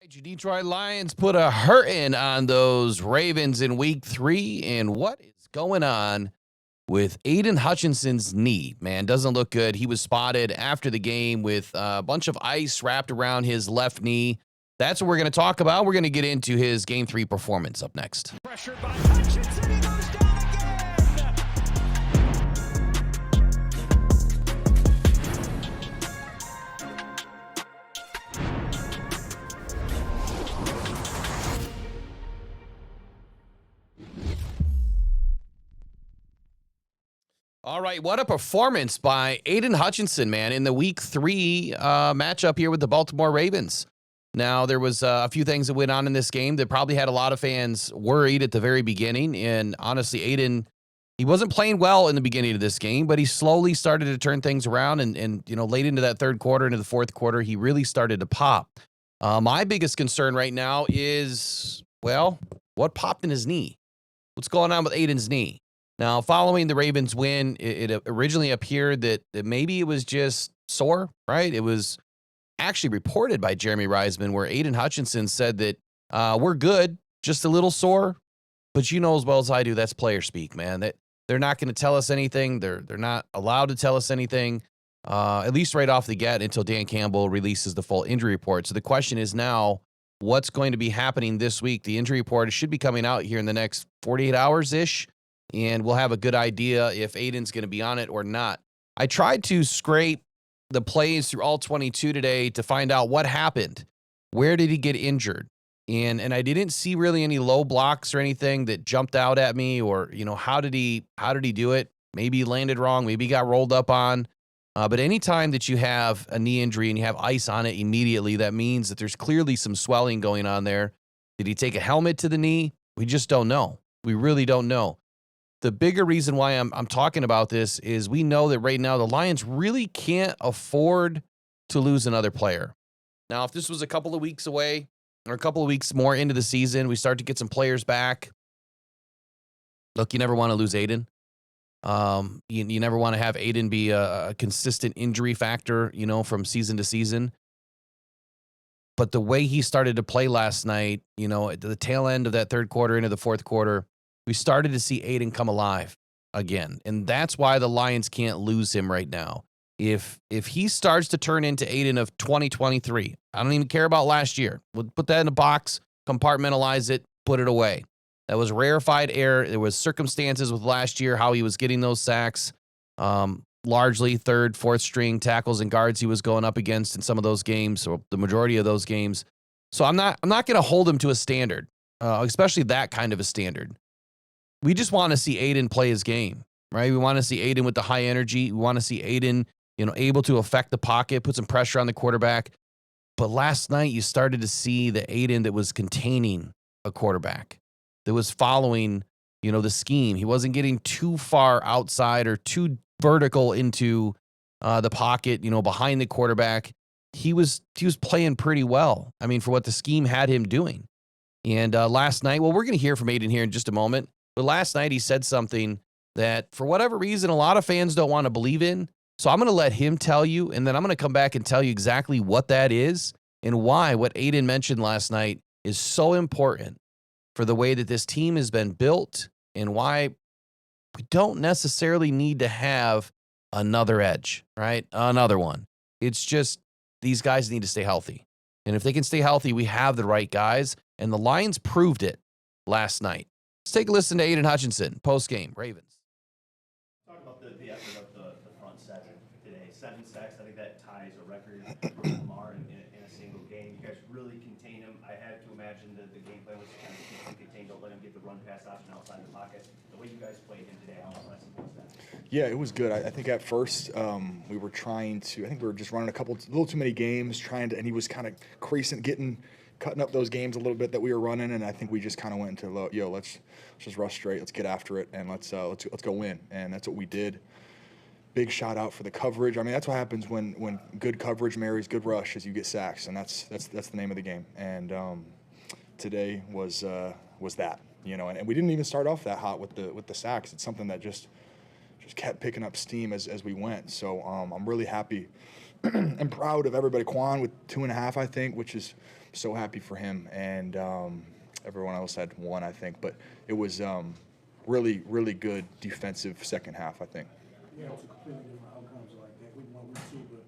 Your Detroit Lions put a hurting on those Ravens in week 3. And what is going on with Aidan Hutchinson's knee? Man, doesn't look good. He was spotted after the game with a bunch of ice wrapped around his left knee. That's what we're going to talk about. We're going to get into his game 3 performance up next. Pressured by Hutchinson, he goes down again. All right, what a performance by Aidan Hutchinson, man, in the week 3 matchup here with the Baltimore Ravens. Now, there was a few things that went on in this game that probably had a lot of fans worried at the very beginning. And honestly, Aidan, he wasn't playing well in the beginning of this game, but he slowly started to turn things around. And you know, late into that third quarter, into the fourth quarter, he really started to pop. My biggest concern right now is, well, what popped in his knee? What's going on with Aidan's knee? Now, following the Ravens win, it originally appeared that maybe it was just sore, right? It was actually reported by Jeremy Reisman where Aidan Hutchinson said that we're good, just a little sore. But you know as well as I do, that's player speak, man. That they're not going to tell us anything. They're not allowed to tell us anything, at least right off the get until Dan Campbell releases the full injury report. So the question is now, what's going to be happening this week? The injury report should be coming out here in the next 48 hours-ish. And we'll have a good idea if Aidan's going to be on it or not. I tried to scrape the plays through all 22 today to find out what happened. Where did he get injured? And I didn't see really any low blocks or anything that jumped out at me, or, you know, how did he do it? Maybe he landed wrong. Maybe he got rolled up on. But anytime that you have a knee injury and you have ice on it immediately, that means that there's clearly some swelling going on there. Did he take a helmet to the knee? We just don't know. We really don't know. The bigger reason why I'm talking about this is we know that right now the Lions really can't afford to lose another player. Now, if this was a couple of weeks away or a couple of weeks more into the season, we start to get some players back. Look, you never want to lose Aidan. You never want to have Aidan be a consistent injury factor, you know, from season to season. But the way he started to play last night, you know, at the tail end of that third quarter into the fourth quarter, we started to see Aidan come alive again. And that's why the Lions can't lose him right now. If he starts to turn into Aidan of 2023, I don't even care about last year. We'll put that in a box, compartmentalize it, put it away. That was rarefied air. There was circumstances with last year, how he was getting those sacks. Largely third, fourth string tackles and guards he was going up against in some of those games, or the majority of those games. So I'm not going to hold him to a standard, especially that kind of a standard. We just want to see Aidan play his game, right? We want to see Aidan with the high energy. We want to see Aidan, you know, able to affect the pocket, put some pressure on the quarterback. But last night you started to see the Aidan that was containing a quarterback, that was following, you know, the scheme. He wasn't getting too far outside or too vertical into the pocket, you know, behind the quarterback. He was playing pretty well. I mean, for what the scheme had him doing. And last night, well, we're going to hear from Aidan here in just a moment. But last night he said something that, for whatever reason, a lot of fans don't want to believe in. So I'm going to let him tell you, and then I'm going to come back and tell you exactly what that is and why what Aidan mentioned last night is so important for the way that this team has been built and why we don't necessarily need to have another edge, right? Another one. It's just these guys need to stay healthy. And if they can stay healthy, we have the right guys. And the Lions proved it last night. Let's take a listen to Aidan Hutchinson, postgame, Ravens. Talk about the effort of the front seven today. 7 sacks, I think that ties a record for Lamar in a single game. You guys really contain him. I had to imagine that the game plan was to kind of keep him contained, don't let him get the run pass option outside the pocket. The way you guys played him today, how impressive was that? Yeah, it was good. I think at first we were trying to. I think we were just running a little too many games, and he was kind of cutting up those games a little bit that we were running, and I think we just kind of went into let's just rush straight, let's get after it, and let's go win, and that's what we did. Big shout out for the coverage. I mean, that's what happens when good coverage marries good rush, is you get sacks, and that's the name of the game. And today was that, you know, and we didn't even start off that hot with the sacks. It's something that just kept picking up steam as we went. So I'm really happy and proud of everybody. Quan with 2.5, I think, which is so happy for him, and everyone else had one, I think. But it was really, really good defensive second half, I think. Yeah, it's a completely different outcomes like that. We won week 2, but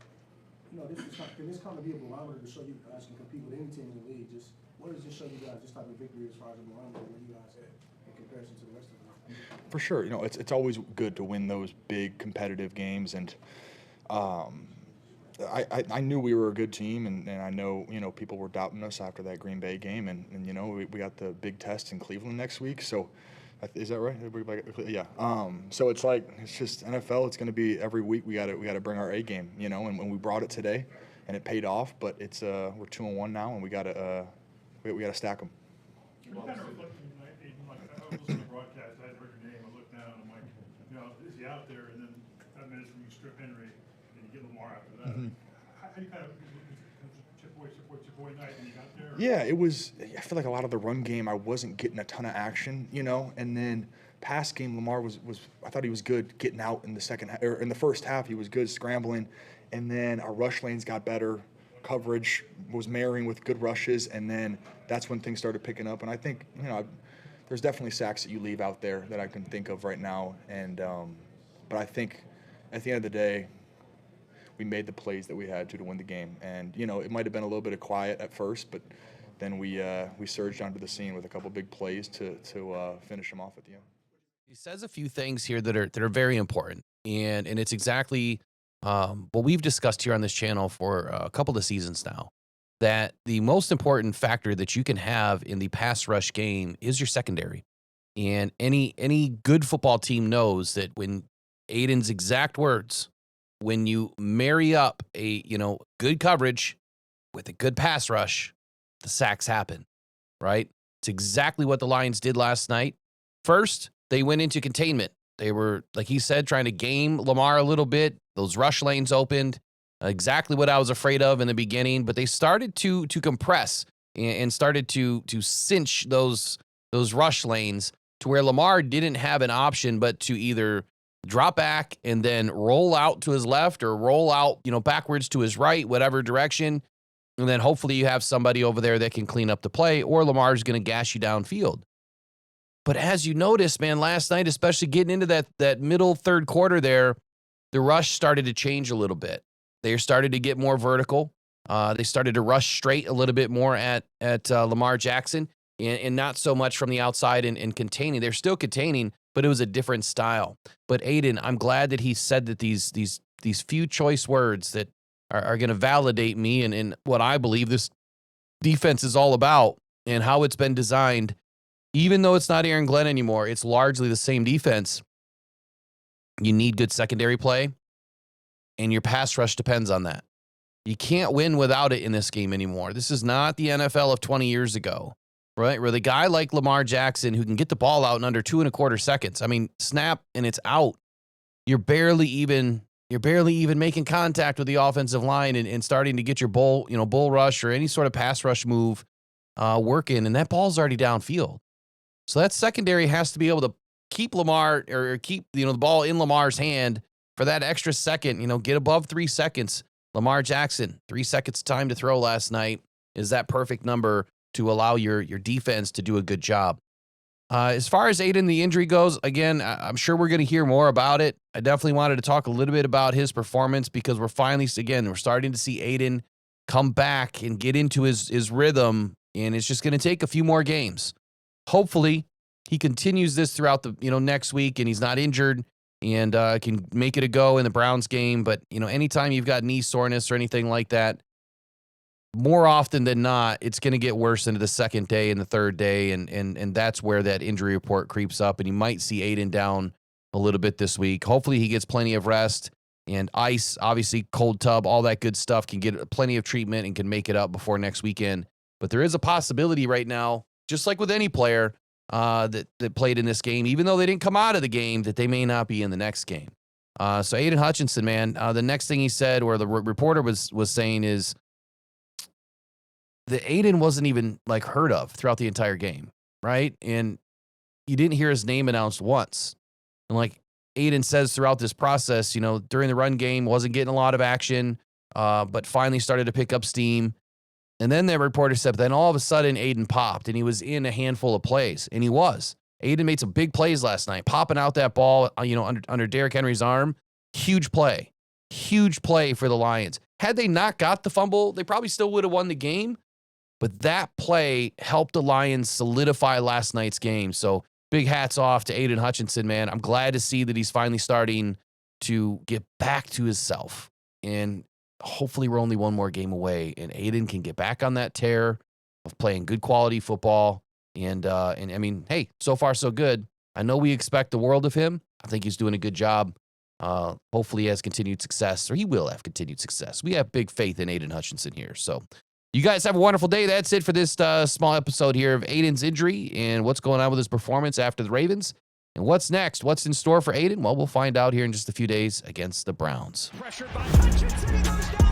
can this kind of be a barometer to show you guys can compete with any team in the league? Just what does this show you guys? This type of victory as far as a barometer where you guys at in comparison to the rest of them? For sure, it's always good to win those big competitive games, and I knew we were a good team, and I know people were doubting us after that Green Bay game, and we got the big test in Cleveland next week, so. Is that right? Yeah. So it's just NFL. It's going to be every week. We got to bring our A game, And when we brought it today, and it paid off. But it's we're 2-1 now, and we got to stack them. What kind of reflection, Aidan? Like I was listening to the broadcast. I had heard your name. I looked down. I'm like, is he out there? And then 5 minutes when you strip Henry, and you get Lamar after that. Mm-hmm. How do you kind of chip away night when you got there? Yeah, it was. I feel like a lot of the run game, I wasn't getting a ton of action, and then pass game, Lamar was. I thought he was good getting out in the in the first half. He was good scrambling, and then our rush lanes got better. Coverage was marrying with good rushes, and then that's when things started picking up. And I think there's definitely sacks that you leave out there that I can think of right now, and but I think at the end of the day, we made the plays that we had to win the game. And, it might have been a little bit of quiet at first, but then we surged onto the scene with a couple big plays to finish them off at the end. He says a few things here that are very important, and it's exactly what we've discussed here on this channel for a couple of seasons now, that the most important factor that you can have in the pass rush game is your secondary. And any good football team knows that when Aidan's exact words, when you marry up a, good coverage with a good pass rush, the sacks happen, right? It's exactly what the Lions did last night. First, they went into containment. They were, like he said, trying to game Lamar a little bit. Those rush lanes opened, exactly what I was afraid of in the beginning, but they started to compress and started to cinch those rush lanes to where Lamar didn't have an option but to either drop back and then roll out to his left or roll out, backwards to his right, whatever direction. And then hopefully you have somebody over there that can clean up the play, or Lamar's going to gash you downfield. But as you noticed, man, last night, especially getting into that middle third quarter there, the rush started to change a little bit. They started to get more vertical. They started to rush straight a little bit more at Lamar Jackson and not so much from the outside and containing. They're still containing, but it was a different style. But Aidan, I'm glad that he said that these few choice words that are going to validate me and what I believe this defense is all about and how it's been designed. Even though it's not Aaron Glenn anymore, it's largely the same defense. You need good secondary play, and your pass rush depends on that. You can't win without it in this game anymore. This is not the NFL of 20 years ago. Right, where the guy like Lamar Jackson who can get the ball out in under 2.25 seconds. I mean, snap and it's out. You're barely even making contact with the offensive line and starting to get your bull rush or any sort of pass rush move working, and that ball's already downfield. So that secondary has to be able to keep Lamar or keep the ball in Lamar's hand for that extra second. Get above 3 seconds. Lamar Jackson, 3 seconds time to throw last night is that perfect number to allow your defense to do a good job. As far as Aidan, the injury goes, again, I'm sure we're going to hear more about it. I definitely wanted to talk a little bit about his performance because we're starting to see Aidan come back and get into his rhythm, and it's just going to take a few more games. Hopefully, he continues this throughout the next week, and he's not injured and can make it a go in the Browns game. But anytime you've got knee soreness or anything like that, more often than not, it's going to get worse into the second day and the third day, and that's where that injury report creeps up, and you might see Aidan down a little bit this week. Hopefully he gets plenty of rest, and ice, obviously cold tub, all that good stuff, can get plenty of treatment and can make it up before next weekend. But there is a possibility right now, just like with any player that played in this game, even though they didn't come out of the game, that they may not be in the next game. So Aidan Hutchinson, man, the next thing he said, or the reporter was saying, is that Aidan wasn't even heard of throughout the entire game, right? And you didn't hear his name announced once. And like Aidan says throughout this process, during the run game, wasn't getting a lot of action, but finally started to pick up steam. And then the reporter said, then all of a sudden Aidan popped and he was in a handful of plays. And he was. Aidan made some big plays last night, popping out that ball, under Derrick Henry's arm. Huge play. Huge play for the Lions. Had they not got the fumble, they probably still would have won the game. But that play helped the Lions solidify last night's game. So big hats off to Aidan Hutchinson, man. I'm glad to see that he's finally starting to get back to himself. And hopefully we're only one more game away and Aidan can get back on that tear of playing good quality football. And I mean, hey, so far so good. I know we expect the world of him. I think he's doing a good job. Hopefully he has continued success, or he will have continued success. We have big faith in Aidan Hutchinson here. So you guys have a wonderful day. That's it for this small episode here of Aidan's injury and what's going on with his performance after the Ravens. And what's next? What's in store for Aidan? Well, we'll find out here in just a few days against the Browns. Pressured by Hutchinson, he goes down.